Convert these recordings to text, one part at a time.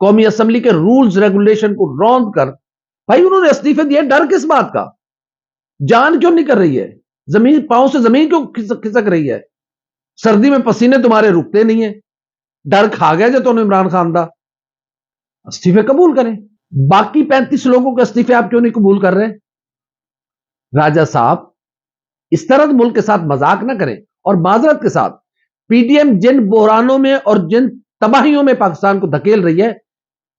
قومی اسمبلی کے rules regulation کو روند کر بھائی انہوں نے استعفے دیے. ڈر کس بات کا؟ جان کیوں نہیں کر رہی ہے؟ زمین پاؤں سے زمین کیوں کھسک رہی ہے؟ سردی میں پسینے تمہارے رکتے نہیں ہیں. ڈر کھا گیا جو تم عمران خان دا. استعفے قبول کریں. باقی 35 لوگوں کے استعفے آپ کیوں نہیں قبول کر رہے؟ راجہ صاحب اس طرح ملک کے ساتھ مذاق نہ کریں. اور معذرت کے ساتھ پی ڈی ایم جن بحرانوں میں اور جن تباہیوں میں پاکستان کو دھکیل رہی ہے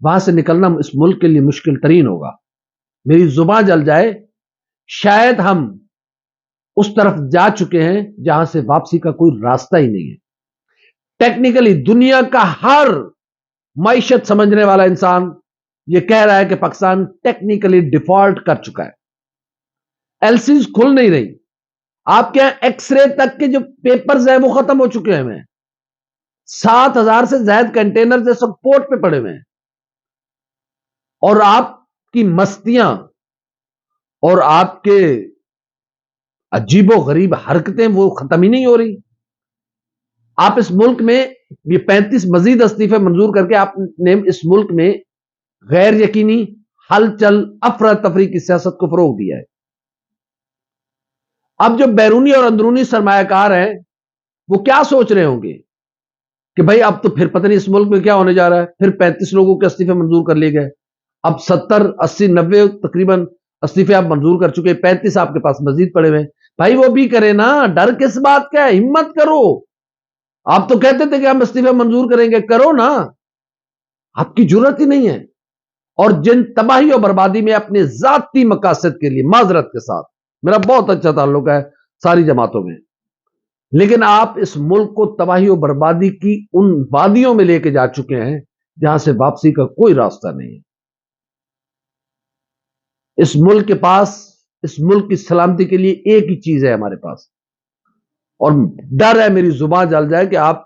وہاں سے نکلنا اس ملک کے لیے مشکل ترین ہوگا. میری زبان جل جائے. شاید ہم اس طرف جا چکے ہیں جہاں سے واپسی کا کوئی راستہ ہی نہیں ہے. ٹیکنیکلی دنیا کا ہر معیشت سمجھنے والا انسان یہ کہہ رہا ہے کہ پاکستان ٹیکنیکلی ڈیفالٹ کر چکا ہے. ایل سیز کھل نہیں رہی. آپ کے یہاں ایکس رے تک کے جو پیپرز ہیں وہ ختم ہو چکے ہیں. 7,000 سے زائد کنٹینر جو سب پورٹ پہ پڑے ہوئے ہیں. اور آپ کی مستیاں اور آپ کے عجیب و غریب حرکتیں وہ ختم ہی نہیں ہو رہی. آپ اس ملک میں یہ 35 مزید استعفے منظور کر کے آپ نے اس ملک میں غیر یقینی ہلچل افراتفری کی سیاست کو فروغ دیا ہے. اب جو بیرونی اور اندرونی سرمایہ کار ہیں وہ کیا سوچ رہے ہوں گے کہ بھائی اب تو پھر پتہ نہیں اس ملک میں کیا ہونے جا رہا ہے. پھر 35 لوگوں کے استعفے منظور کر لیے گئے. اب 70 80 90 تقریباً استعفے آپ منظور کر چکے. 35 آپ کے پاس مزید پڑے ہوئے. بھائی وہ بھی کرے نا. ڈر کس بات کا ہے؟ ہمت کرو. آپ تو کہتے تھے کہ ہم استعفے منظور کریں گے. کرو نا. آپ کی جرات ہی نہیں ہے. اور جن تباہی و بربادی میں اپنے ذاتی مقاصد کے لیے معذرت کے ساتھ میرا بہت اچھا تعلق ہے ساری جماعتوں میں لیکن آپ اس ملک کو تباہی و بربادی کی ان وادیوں میں لے کے جا چکے ہیں جہاں سے واپسی کا کوئی راستہ نہیں ہے. اس ملک کے پاس اس ملک کی سلامتی کے لیے ایک ہی چیز ہے ہمارے پاس اور ڈر ہے میری زبان جل جائے کہ آپ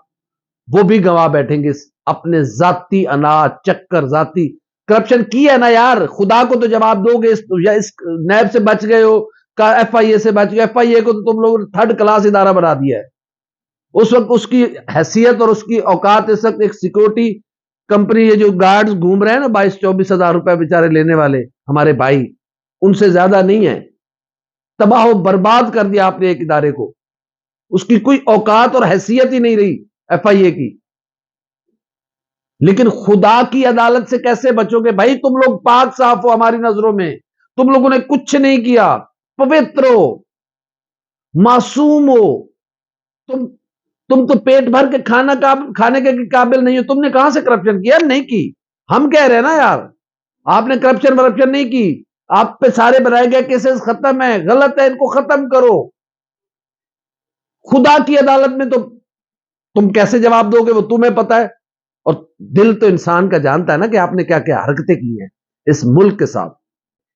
وہ بھی گنوا بیٹھیں گے اپنے ذاتی انا چکر ذاتی کرپشن کی ہے نا یار. خدا کو تو جواب دو گے. یا اس نیب سے بچ گئے ہو کا ایف آئی اے سے بچ گئے. ایف آئی اے کو تو تم لوگوں نے 3rd کلاس ادارہ بنا دیا ہے. اس وقت اس کی حیثیت اور اس کی اوقات اس وقت ایک سیکورٹی کمپنی یہ جو گارڈز گھوم رہے ہیں نا 22-24 ہزار روپے بیچارے لینے والے ہمارے بھائی ان سے زیادہ نہیں ہے. تباہ و برباد کر دیا آپ نے ایک ادارے کو. اس کی کوئی اوقات اور حیثیت ہی نہیں رہی ایف آئی اے کی. لیکن خدا کی عدالت سے کیسے بچو گے بھائی؟ تم لوگ پاک صاف ہو ہماری نظروں میں. تم لوگوں نے کچھ نہیں کیا. پوتر ہو معصوم ہو. تم تو پیٹ بھر کے کھانے کے قابل نہیں ہو. تم نے کہاں سے کرپشن کیا؟ نہیں کی. ہم کہہ رہے ہیں نا یار آپ نے کرپشن نہیں کی. آپ پہ سارے بنائے گئے کیسز ختم ہے. غلط ہے. ان کو ختم کرو. خدا کی عدالت میں تو تم کیسے جواب دو گے وہ تمہیں پتا ہے. اور دل تو انسان کا جانتا ہے نا کہ آپ نے کیا کیا حرکتیں کی ہیں اس ملک کے ساتھ.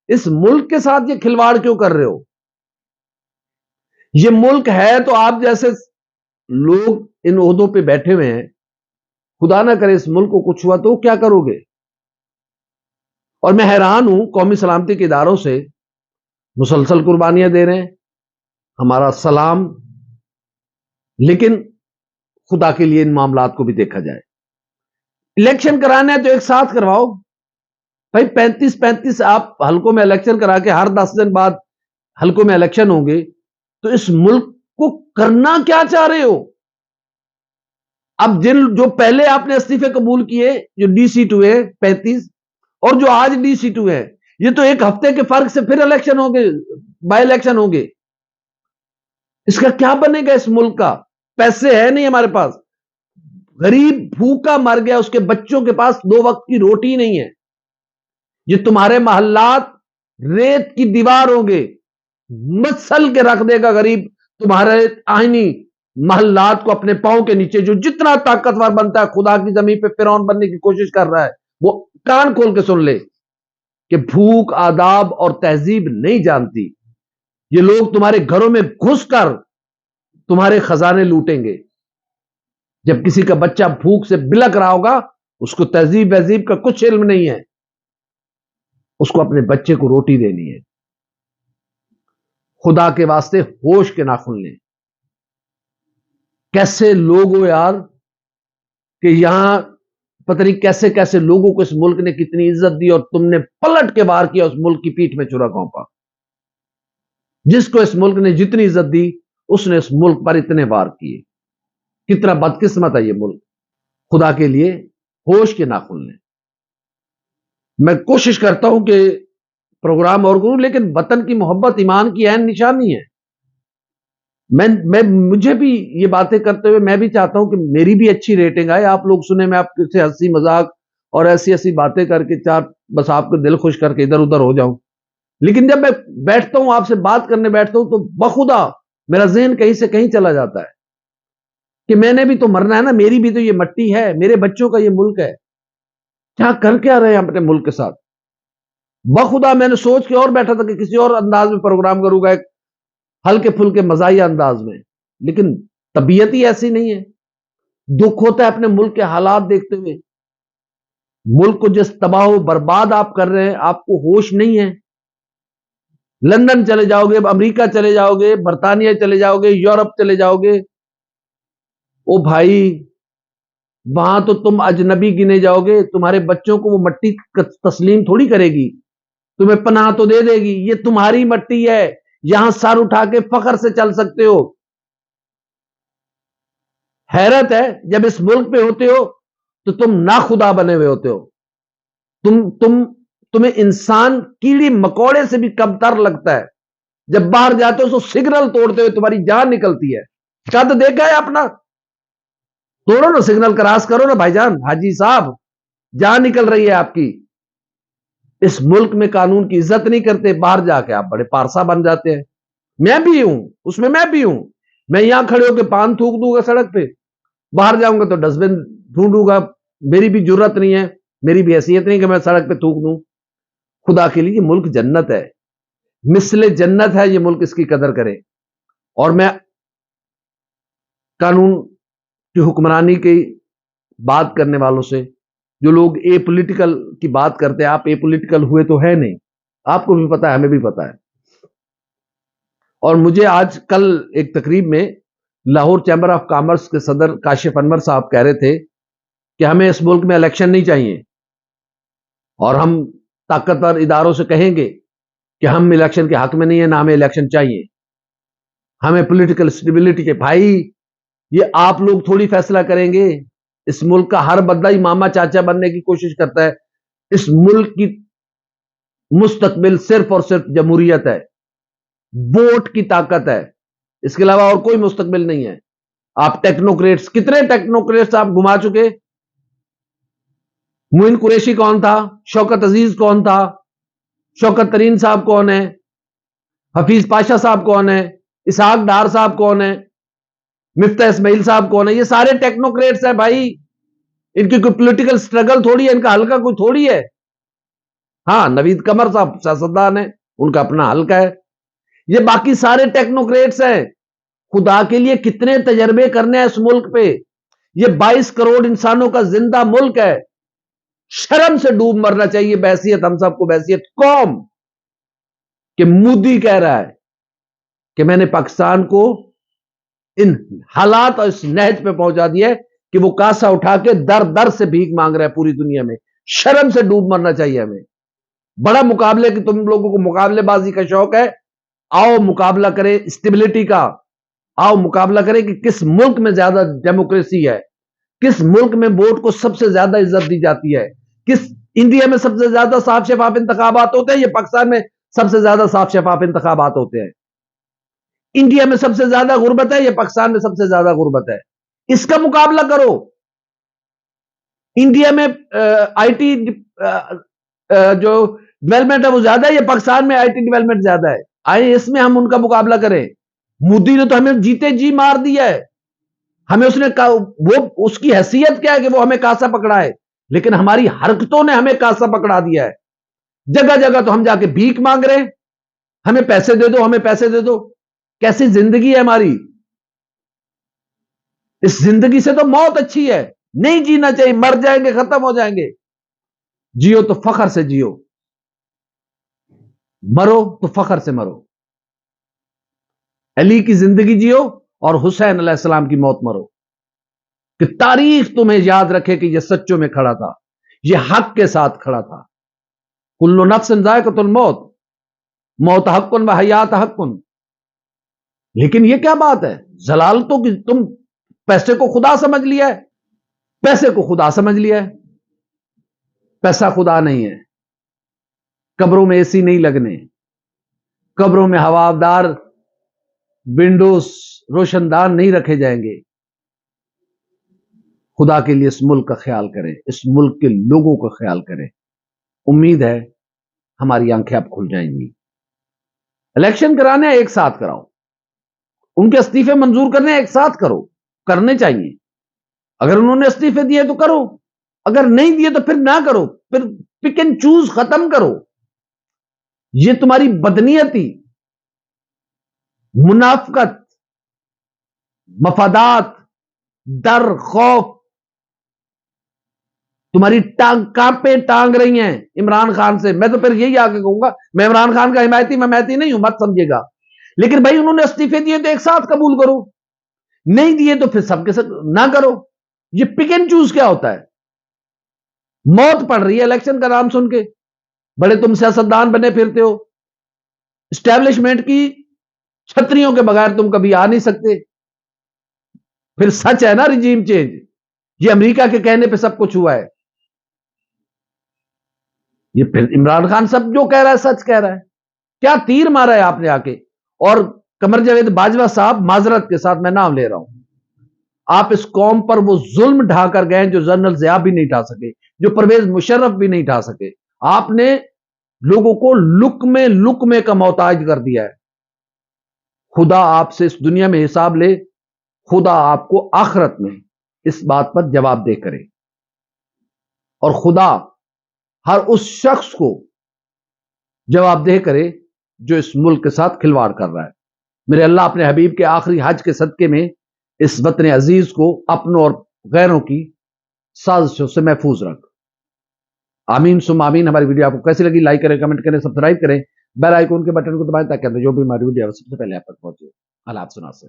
اس ملک کے ساتھ یہ کھلواڑ کیوں کر رہے ہو؟ یہ ملک ہے تو آپ جیسے لوگ ان عہدوں پہ بیٹھے ہوئے ہیں. خدا نہ کرے اس ملک کو کچھ ہوا تو کیا کرو گے؟ اور میں حیران ہوں قومی سلامتی کے اداروں سے مسلسل قربانیاں دے رہے ہیں. ہمارا سلام. لیکن خدا کے لیے ان معاملات کو بھی دیکھا جائے. الیکشن کرانا ہے تو ایک ساتھ کرواؤ بھائی. 35 آپ حلقوں میں الیکشن کرا کے ہر 10 دن بعد حلقوں میں الیکشن ہوں گے تو اس ملک کو کرنا کیا چاہ رہے ہو؟ اب جو پہلے آپ نے استعفے قبول کیے جو ڈی سی 2 ہے 35 اور جو آج ڈی سی 2 ہے یہ تو ایک ہفتے کے فرق سے پھر الیکشن ہوں گے بائی الیکشن ہوں گے. اس کا کیا بنے گا اس ملک کا؟ پیسے ہے نہیں ہمارے پاس. غریب بھوکا مر گیا. اس کے بچوں کے پاس 2 وقت کی روٹی نہیں ہے. یہ تمہارے محلات ریت کی دیوار ہوں گے. مسل کے رکھ دے گا غریب تمہارے آئینی محلات کو اپنے پاؤں کے نیچے. جو جتنا طاقتور بنتا ہے خدا کی زمین پہ فرعون بننے کی کوشش کر رہا ہے وہ کان کھول کے سن لے کہ بھوک آداب اور تہذیب نہیں جانتی. یہ لوگ تمہارے گھروں میں گھس کر تمہارے خزانے لوٹیں گے. جب کسی کا بچہ بھوک سے بلک رہا ہوگا اس کو تہذیب وہذیب کا کچھ علم نہیں ہے. اس کو اپنے بچے کو روٹی دینی ہے. خدا کے واسطے ہوش کے ناخن لیں. کیسے لوگ ہو یار کہ یہاں پتہ نہیں کیسے کیسے لوگوں کو اس ملک نے کتنی عزت دی اور تم نے پلٹ کے وار کیا اس ملک کی پیٹھ میں چھرا گھونپا. جس کو اس ملک نے جتنی عزت دی اس نے اس ملک پر اتنے وار کیے. کتنا بدقسمت ہے یہ ملک. خدا کے لیے ہوش کے ناخن لیں. میں کوشش کرتا ہوں کہ پروگرام اور کروں، لیکن وطن کی محبت ایمان کی عین نشانی ہے. مجھے بھی یہ باتیں کرتے ہوئے میں بھی چاہتا ہوں کہ میری بھی اچھی ریٹنگ آئے، آپ لوگ سنیں، میں آپ سے ہنسی مذاق اور ایسی ایسی باتیں کر کے بس آپ کو دل خوش کر کے ادھر ادھر ہو جاؤں. لیکن جب میں بیٹھتا ہوں آپ سے بات کرنے بیٹھتا ہوں تو بخدا میرا ذہن کہیں سے کہیں چلا جاتا ہے کہ میں نے بھی تو مرنا ہے نا، میری بھی تو یہ مٹی ہے، میرے بچوں کا یہ ملک ہے. کیا رہے ہیں اپنے ملک کے ساتھ؟ بخدا میں نے سوچ کے اور بیٹھا تھا کہ کسی اور انداز میں پروگرام کروں گا، ایک ہلکے پھلکے مزاحیہ انداز میں، لیکن طبیعت ہی ایسی نہیں ہے. دکھ ہوتا ہے اپنے ملک کے حالات دیکھتے ہوئے. ملک کو جس تباہ و برباد آپ کر رہے ہیں آپ کو ہوش نہیں ہے. لندن چلے جاؤ گے، امریکہ چلے جاؤ گے، برطانیہ چلے جاؤ گے، یورپ چلے جاؤ گے، او بھائی وہاں تو تم اجنبی گنے جاؤ گے. تمہارے بچوں کو وہ مٹی تسلیم تھوڑی کرے گی، تمہیں پناہ تو دے دے گی. یہ تمہاری مٹی ہے، یہاں سر اٹھا کے فخر سے چل سکتے ہو. حیرت ہے جب اس ملک پہ ہوتے ہو تو تم ناخدا بنے ہوئے ہوتے ہو. تمہیں انسان کیڑی مکوڑے سے بھی کم تر لگتا ہے. جب باہر جاتے ہو تو سگنل توڑتے ہوئے تمہاری جان نکلتی ہے. قد دیکھا ہے اپنا؟ توڑو نا سگنل، کراس کرو نا بھائی جان، حاجی صاحب جان نکل رہی ہے آپ کی. اس ملک میں قانون کی عزت نہیں کرتے، باہر جا کے آپ بڑے پارسا بن جاتے ہیں. میں بھی ہوں اس میں، میں بھی ہوں. میں یہاں کھڑے ہو کے پان تھوک دوں گا سڑک پہ، باہر جاؤں گا تو ڈسٹ بن ڈھونڈوں گا. میری بھی جرت نہیں ہے، میری بھی حیثیت نہیں کہ میں سڑک پہ تھوک دوں. خدا کے لیے یہ ملک جنت ہے، مثل جنت ہے یہ ملک، اس کی قدر کریں. اور میں قانون کی حکمرانی کی بات کرنے والوں سے، جو لوگ اے پولیٹیکل کی بات کرتے ہیں، آپ اے پولیٹیکل ہوئے تو ہے نہیں، آپ کو بھی پتا ہے، ہمیں بھی پتا ہے. اور مجھے آج کل ایک تقریب میں لاہور چیمبر آف کامرس کے صدر کاشف انور صاحب کہہ رہے تھے کہ ہمیں اس ملک میں الیکشن نہیں چاہیے، اور ہم طاقتور اداروں سے کہیں گے کہ ہم الیکشن کے حق میں نہیں ہیں، نہ ہمیں الیکشن چاہیے، ہمیں پولیٹیکل سٹیبلٹی کے. بھائی یہ آپ لوگ تھوڑی فیصلہ کریں گے. اس ملک کا ہر بندہ ہی ماما چاچا بننے کی کوشش کرتا ہے. اس ملک کی مستقبل صرف اور صرف جمہوریت ہے، ووٹ کی طاقت ہے، اس کے علاوہ اور کوئی مستقبل نہیں ہے. آپ ٹیکنوکریٹس، کتنے ٹیکنوکریٹس آپ گھما چکے. معین قریشی کون تھا؟ شوکت عزیز کون تھا؟ شوکت ترین صاحب کون ہے؟ حفیظ پاشا صاحب کون ہے؟ اسحاق ڈار صاحب کون ہے؟ مفتاح اسماعیل صاحب کون ہے؟ یہ سارے ٹیکنوکریٹس ہیں بھائی. ان کی کوئی پولیٹیکل سٹرگل تھوڑی ہے، ان کا حلقہ کوئی تھوڑی ہے. ہاں نوید قمر صاحب سیاستدان ہیں، ان کا اپنا حلقہ ہے. یہ باقی سارے ٹیکنوکریٹس ہیں. خدا کے لیے کتنے تجربے کرنے ہیں اس ملک پہ. یہ 22 کروڑ انسانوں کا زندہ ملک ہے. شرم سے ڈوب مرنا چاہیے بحیثیت ہم سب کو، بحیثیت قوم، کہ مودی کہہ رہا ہے کہ میں نے پاکستان کو ان حالات اور اس نہج پہ پہنچا دیا ہے کہ وہ کاسا اٹھا کے در در سے بھیک مانگ رہا ہے پوری دنیا میں. شرم سے ڈوب مرنا چاہیے ہمیں. بڑا مقابلے کہ تم لوگوں کو مقابلے بازی کا شوق ہے، آؤ مقابلہ کریں اسٹیبلٹی کا. آؤ مقابلہ کریں کہ کس ملک میں زیادہ ڈیموکریسی ہے، کس ملک میں ووٹ کو سب سے زیادہ عزت دی جاتی ہے، کس انڈیا میں سب سے زیادہ صاف شفاف انتخابات ہوتے ہیں. یہ پاکستان میں سب سے زیادہ صاف شفاف انتخابات ہوتے ہیں. انڈیا میں سب سے زیادہ غربت ہے، یہ پاکستان میں سب سے زیادہ غربت ہے. اس کا مقابلہ کرو. انڈیا میں آئی ٹی جو ڈیولپمنٹ ہے وہ زیادہ ہے، یہ پاکستان میں آئی ٹی ڈیولپمنٹ زیادہ ہے. آئے اس میں ہم ان کا مقابلہ کریں. مودی نے تو ہمیں جیتے جی مار دیا ہے. ہمیں اس نے وہ اس کی حیثیت کیا ہے کہ وہ ہمیں کاسا پکڑا ہے، لیکن ہماری حرکتوں نے ہمیں کاسا پکڑا دیا ہے. جگہ جگہ تو ہم جا کے بھیک مانگ رہے ہیں، ہمیں پیسے دے دو، ہمیں پیسے دے دو. کیسی زندگی ہے ہماری. اس زندگی سے تو موت اچھی ہے، نہیں جینا چاہیے. مر جائیں گے، ختم ہو جائیں گے. جیو تو فخر سے جیو، مرو تو فخر سے مرو. علی کی زندگی جیو اور حسین علیہ السلام کی موت مرو. کہ تاریخ تمہیں یاد رکھے کہ یہ سچوں میں کھڑا تھا, یہ حق کے ساتھ کھڑا تھا. کل نفس ذائقۃ الموت, موت حقن و حیات حقن. لیکن یہ کیا بات ہے, ضلالتوں کی, تم پیسے کو خدا سمجھ لیا ہے, پیسے کو خدا سمجھ لیا ہے. پیسہ خدا نہیں ہے. قبروں میں اے سی نہیں لگنے, قبروں میں ہوادار ونڈوز روشن دان نہیں رکھے جائیں گے. خدا کے لیے اس ملک کا خیال کریں, اس ملک کے لوگوں کا خیال کریں. امید ہے ہماری آنکھیں اب کھل جائیں گی. الیکشن کرانے ایک ساتھ کراؤ, ان کے استعفے منظور کرنے ایک ساتھ کرو, کرنے چاہیے. اگر انہوں نے استعفے دیے تو کرو, اگر نہیں دیے تو پھر نہ کرو, پھر پک اینڈ چوز ختم کرو. یہ تمہاری بدنیتی, منافقت, مفادات, ڈر, خوف تمہاری کانپیں ٹانگ رہی ہیں عمران خان سے. میں تو پھر یہی آگے کہوں گا, میں عمران خان کا حمایتی نہیں ہوں, مت سمجھے گا. لیکن بھائی انہوں نے استعفے دیے تو ایک ساتھ قبول کرو, نہیں دیے تو پھر سب کے ساتھ نہ کرو. یہ پک اینڈ چوز کیا ہوتا ہے؟ موت پڑ رہی ہے الیکشن کا نام سن کے, بڑے تم سیاستدان بنے پھرتے ہو. اسٹیبلشمنٹ کی چھتریوں کے بغیر تم کبھی آ نہیں سکتے. پھر سچ ہے نا رجیم چینج, یہ امریکہ کے کہنے پہ سب کچھ ہوا ہے. یہ پھر عمران خان سب جو کہہ رہا ہے سچ کہہ رہا ہے. کیا تیر مارا ہے آپ نے آ کے. اور قمر جاوید باجوہ صاحب, معذرت کے ساتھ میں نام لے رہا ہوں, آپ اس قوم پر وہ ظلم ڈھا کر گئے جو جنرل ضیاء بھی نہیں ڈھا سکے, جو پرویز مشرف بھی نہیں ڈھا سکے. آپ نے لوگوں کو لقمے کا محتاج کر دیا ہے. خدا آپ سے اس دنیا میں حساب لے, خدا آپ کو آخرت میں اس بات پر جواب دہ کرے. اور خدا ہر اس شخص کو جواب دہ کرے جو اس ملک کے ساتھ کھلواڑ کر رہا ہے. میرے اللہ اپنے حبیب کے آخری حج کے صدقے میں اس وطن عزیز کو اپنوں اور غیروں کی سازشوں سے محفوظ رکھ. آمین ثم آمین. ہماری ویڈیو آپ کو کیسی لگی؟ لائک کریں, کمنٹ کریں, سبسکرائب کریں, بیل آئیکن کے بٹن کو دبائیں تاکہ جو بھی ہماری ویڈیو ہے سب سے پہلے آپ تک پہنچے. اللہ آپ سنا سے